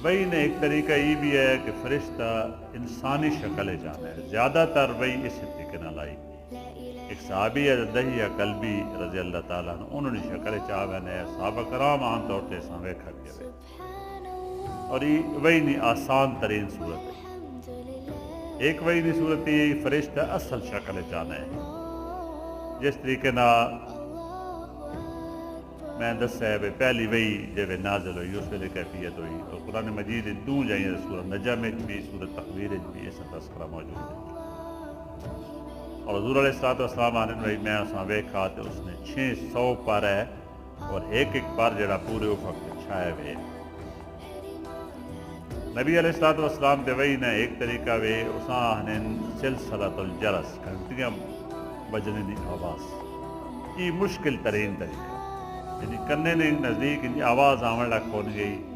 وہی نے ایک طریقہ یہ بھی ہے کہ فرشتہ انسانی شکل جانا ہے، زیادہ تر وہی اس طریقے نہ لائی۔ ایک صحابی ہے دہیا کلبی رضی اللہ تعالیٰ عنہ، انہوں نے شکل چاہے نے صحابہ کرام عام طور سے ساں ویکھا کے وے، اور یہ وہی نہیں آسان ترین صورت ہے۔ ایک وہی نہیں صورت یہ فرشتہ اصل شکل چاہنا ہے، جس طریقے نہ میں دسا ہے پہلی وہی جب نازل ہوئی اس ویلے کیفیت ہوئی، اور قرآن مجید دوں جائیں سورۃ نجم بھی سورۃ تکویر بھی اس تذکرہ موجود ہے۔ اور حضور علیہ السلام آنے بھائی میں اساں ویکھا تو اس نے 600 پر ہے، اور ایک ایک پر جڑا پورے افق تے چھائے ہوئے۔ نبی علیہ السلام تے وہی نے ایک طریقہ وے اساں ہنن سلسلۃ الجرس، گھنٹیاں بجنے دی آواز، یہ مشکل ترین طریقہ، یعنی کنے نے نزدیک ان آواز آمن لگ کھول گئی